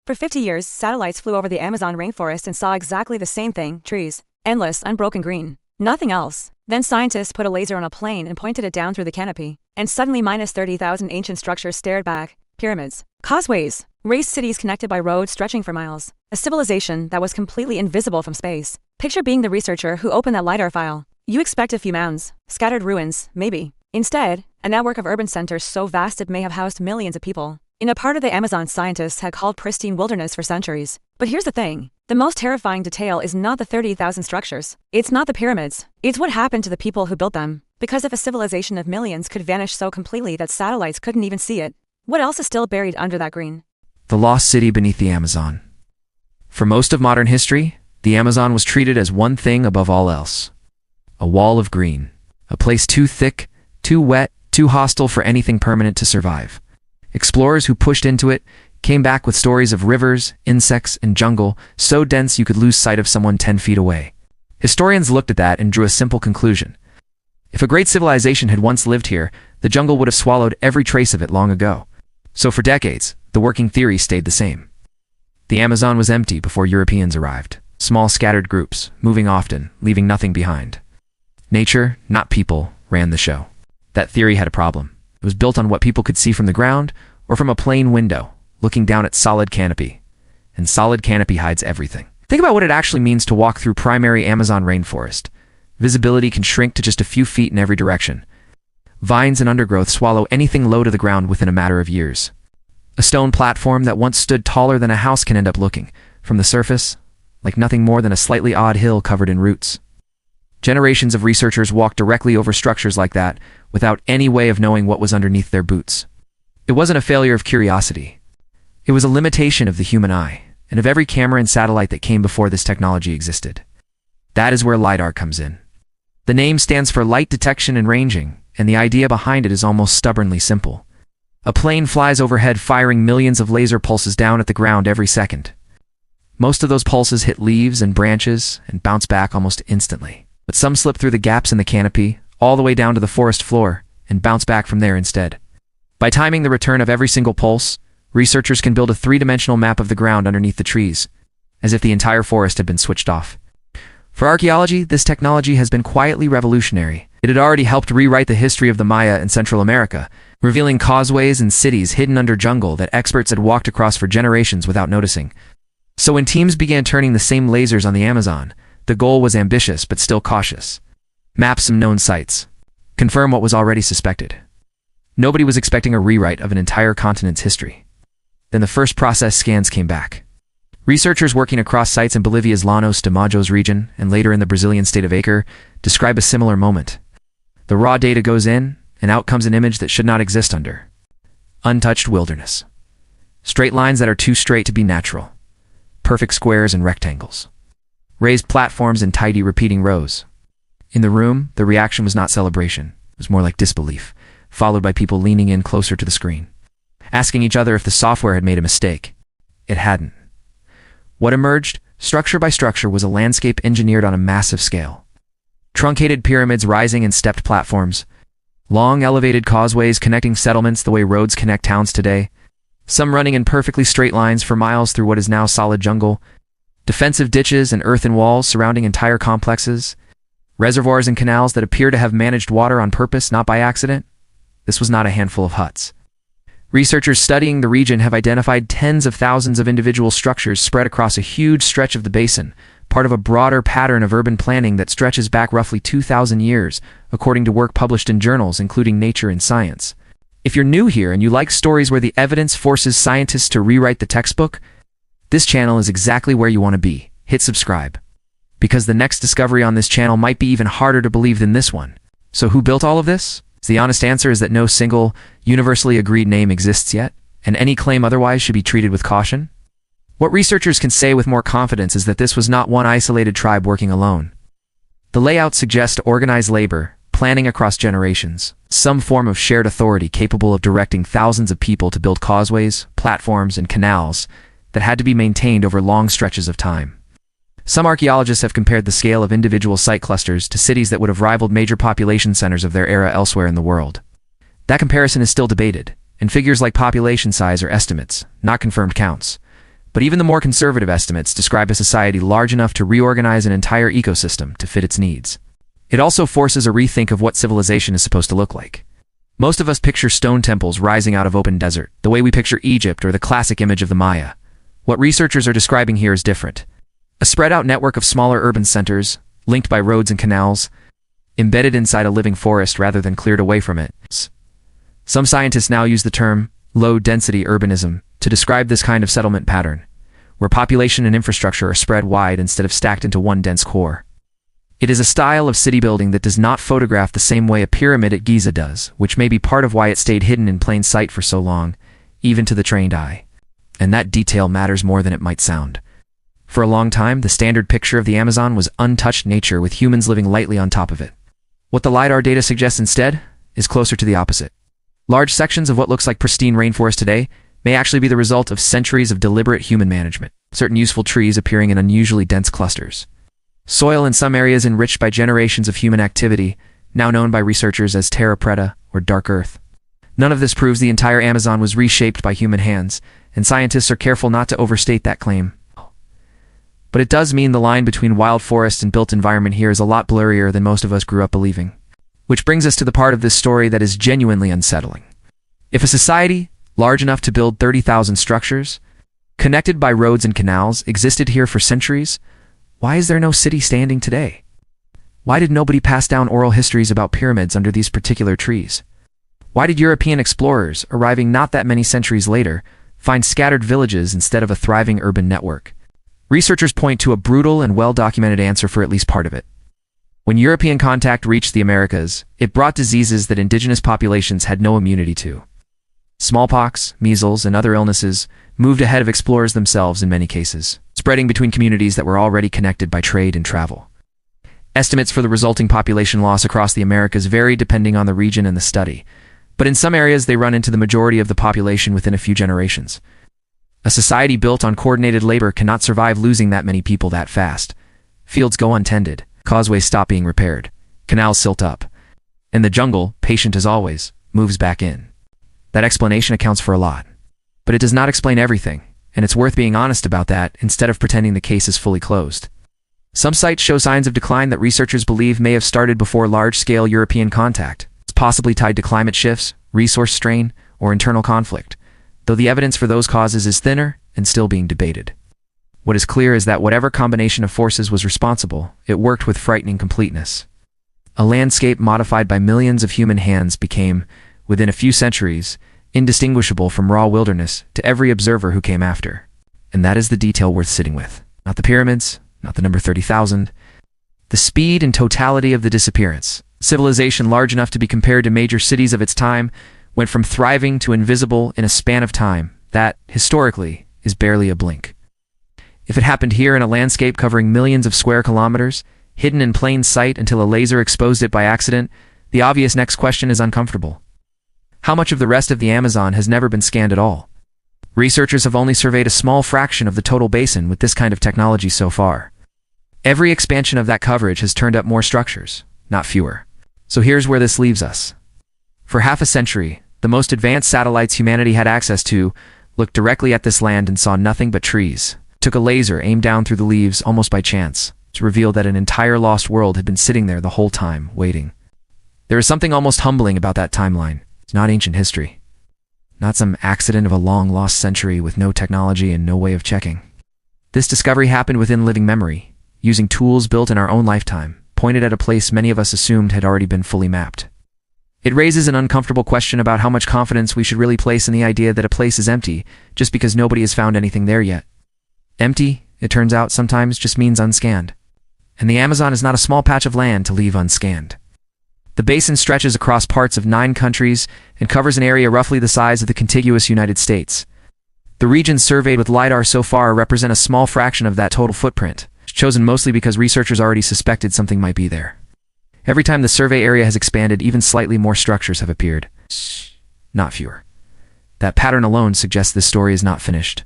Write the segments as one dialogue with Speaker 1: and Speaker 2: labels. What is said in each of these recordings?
Speaker 1: For 50 years, satellites flew over the Amazon rainforest and saw exactly the same thing: trees. Endless, unbroken green. Nothing else. Then scientists put a laser on a plane and pointed it down through the canopy. And suddenly minus 30,000 ancient structures stared back. Pyramids. Causeways. Raised cities connected by roads stretching for miles. A civilization that was completely invisible from space. Picture being the researcher who opened that LiDAR file. You expect a few mounds, scattered ruins, maybe. Instead, a network of urban centers so vast it may have housed millions of people. In a part of the Amazon scientists had called pristine wilderness for centuries. But here's the thing. The most terrifying detail is not the 30,000 structures. It's not the pyramids. It's what happened to the people who built them. Because if a civilization of millions could vanish so completely that satellites couldn't even see it, what else is still buried under that green?
Speaker 2: The lost city beneath the Amazon. For most of modern history, the Amazon was treated as one thing above all else. A wall of green. A place too thick, too wet, too hostile for anything permanent to survive. Explorers who pushed into it came back with stories of rivers, insects, and jungle so dense you could lose sight of someone 10 feet away. Historians looked at that and drew a simple conclusion. If a great civilization had once lived here, the jungle would have swallowed every trace of it long ago. So for decades, the working theory stayed the same. The Amazon was empty before Europeans arrived. Small scattered groups, moving often, leaving nothing behind. Nature, not people, ran the show. That theory had a problem. It was built on what people could see from the ground or from a plane window, looking down at solid canopy. And solid canopy hides everything. Think about what it actually means to walk through primary Amazon rainforest. Visibility can shrink to just a few feet in every direction. Vines and undergrowth swallow anything low to the ground within a matter of years. A stone platform that once stood taller than a house can end up looking, from the surface, like nothing more than a slightly odd hill covered in roots. Generations of researchers walked directly over structures like that without any way of knowing what was underneath their boots. It wasn't a failure of curiosity. It was a limitation of the human eye, and of every camera and satellite that came before this technology existed. That is where LiDAR comes in. The name stands for light detection and ranging, and the idea behind it is almost stubbornly simple. A plane flies overhead firing millions of laser pulses down at the ground every second. Most of those pulses hit leaves and branches and bounce back almost instantly. But some slip through the gaps in the canopy, all the way down to the forest floor, and bounce back from there instead. By timing the return of every single pulse, researchers can build a three-dimensional map of the ground underneath the trees, as if the entire forest had been switched off. For archaeology, this technology has been quietly revolutionary. It had already helped rewrite the history of the Maya in Central America, revealing causeways and cities hidden under jungle that experts had walked across for generations without noticing. So when teams began turning the same lasers on the Amazon, the goal was ambitious but still cautious. Map some known sites. Confirm what was already suspected. Nobody was expecting a rewrite of an entire continent's history. Then the first process scans came back. Researchers working across sites in Bolivia's Llanos de Majos region and later in the Brazilian state of Acre describe a similar moment. The raw data goes in, and out comes an image that should not exist under. Untouched wilderness. Straight lines that are too straight to be natural. Perfect squares and rectangles. Raised platforms in tidy repeating rows. In the room, the reaction was not celebration. It was more like disbelief, followed by people leaning in closer to the screen, asking each other if the software had made a mistake. It hadn't. What emerged, structure by structure, was a landscape engineered on a massive scale. Truncated pyramids rising in stepped platforms, long elevated causeways connecting settlements the way roads connect towns today, some running in perfectly straight lines for miles through what is now solid jungle, defensive ditches and earthen walls surrounding entire complexes, reservoirs and canals that appear to have managed water on purpose, not by accident. This was not a handful of huts. Researchers studying the region have identified tens of thousands of individual structures spread across a huge stretch of the basin, part of a broader pattern of urban planning that stretches back roughly 2,000 years, according to work published in journals including Nature and Science. If you're new here and you like stories where the evidence forces scientists to rewrite the textbook, this channel is exactly where you want to be. Hit subscribe. Because the next discovery on this channel might be even harder to believe than this one. So who built all of this? The honest answer is that no single, universally agreed name exists yet, and any claim otherwise should be treated with caution. What researchers can say with more confidence is that this was not one isolated tribe working alone. The layout suggests organized labor, planning across generations, some form of shared authority capable of directing thousands of people to build causeways, platforms, and canals that had to be maintained over long stretches of time. Some archaeologists have compared the scale of individual site clusters to cities that would have rivaled major population centers of their era elsewhere in the world. That comparison is still debated, and figures like population size are estimates, not confirmed counts. But even the more conservative estimates describe a society large enough to reorganize an entire ecosystem to fit its needs. It also forces a rethink of what civilization is supposed to look like. Most of us picture stone temples rising out of open desert, the way we picture Egypt or the classic image of the Maya. What researchers are describing here is different. A spread-out network of smaller urban centers, linked by roads and canals, embedded inside a living forest rather than cleared away from it. Some scientists now use the term low-density urbanism to describe this kind of settlement pattern, where population and infrastructure are spread wide instead of stacked into one dense core. It is a style of city building that does not photograph the same way a pyramid at Giza does, which may be part of why it stayed hidden in plain sight for so long, even to the trained eye. And that detail matters more than it might sound. For a long time, the standard picture of the Amazon was untouched nature with humans living lightly on top of it. What the LiDAR data suggests instead is closer to the opposite. Large sections of what looks like pristine rainforest today may actually be the result of centuries of deliberate human management, certain useful trees appearing in unusually dense clusters. Soil in some areas enriched by generations of human activity, now known by researchers as terra preta or dark earth. None of this proves the entire Amazon was reshaped by human hands, and scientists are careful not to overstate that claim. But it does mean the line between wild forest and built environment here is a lot blurrier than most of us grew up believing. Which brings us to the part of this story that is genuinely unsettling. If a society large enough to build 30,000 structures, connected by roads and canals, existed here for centuries, why is there no city standing today? Why did nobody pass down oral histories about pyramids under these particular trees? Why did European explorers, arriving not that many centuries later, find scattered villages instead of a thriving urban network? Researchers point to a brutal and well-documented answer for at least part of it. When European contact reached the Americas, it brought diseases that indigenous populations had no immunity to. Smallpox, measles, and other illnesses moved ahead of explorers themselves in many cases, spreading between communities that were already connected by trade and travel. Estimates for the resulting population loss across the Americas vary depending on the region and the study, but in some areas they run into the majority of the population within a few generations. A society built on coordinated labor cannot survive losing that many people that fast. Fields go untended, causeways stop being repaired, canals silt up, and the jungle, patient as always, moves back in. That explanation accounts for a lot. But it does not explain everything, and it's worth being honest about that instead of pretending the case is fully closed. Some sites show signs of decline that researchers believe may have started before large-scale European contact. It's possibly tied to climate shifts, resource strain, or internal conflict, though the evidence for those causes is thinner and still being debated. What is clear is that whatever combination of forces was responsible, it worked with frightening completeness. A landscape modified by millions of human hands became, within a few centuries, indistinguishable from raw wilderness to every observer who came after. And that is the detail worth sitting with. Not the pyramids, not the number 30,000. The speed and totality of the disappearance. Civilization large enough to be compared to major cities of its time went from thriving to invisible in a span of time that, historically, is barely a blink. If it happened here in a landscape covering millions of square kilometers, hidden in plain sight until a laser exposed it by accident, the obvious next question is uncomfortable. How much of the rest of the Amazon has never been scanned at all? Researchers have only surveyed a small fraction of the total basin with this kind of technology so far. Every expansion of that coverage has turned up more structures, not fewer. So here's where this leaves us. For half a century, the most advanced satellites humanity had access to looked directly at this land and saw nothing but trees. Took a laser aimed down through the leaves almost by chance to reveal that an entire lost world had been sitting there the whole time, waiting. There is something almost humbling about that timeline. It's not ancient history. Not some accident of a long-lost century with no technology and no way of checking. This discovery happened within living memory, using tools built in our own lifetime, pointed at a place many of us assumed had already been fully mapped. It raises an uncomfortable question about how much confidence we should really place in the idea that a place is empty just because nobody has found anything there yet. Empty, it turns out, sometimes just means unscanned. And the Amazon is not a small patch of land to leave unscanned. The basin stretches across parts of 9 countries and covers an area roughly the size of the contiguous United States. The regions surveyed with LiDAR so far represent a small fraction of that total footprint, chosen mostly because researchers already suspected something might be there. Every time the survey area has expanded, even slightly more structures have appeared. Not fewer. That pattern alone suggests this story is not finished.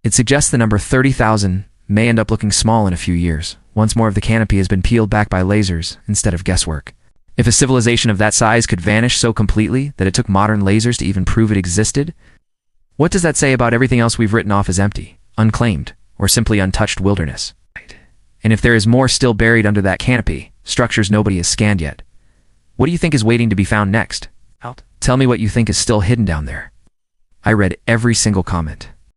Speaker 2: It suggests the number 30,000 may end up looking small in a few years, once more of the canopy has been peeled back by lasers instead of guesswork. If a civilization of that size could vanish so completely that it took modern lasers to even prove it existed, what does that say about everything else we've written off as empty? unclaimed, or simply untouched wilderness. And if there is more still buried under that canopy, structures nobody has scanned yet, what do you think is waiting to be found next? Tell me what you think is still hidden down there. I read every single comment.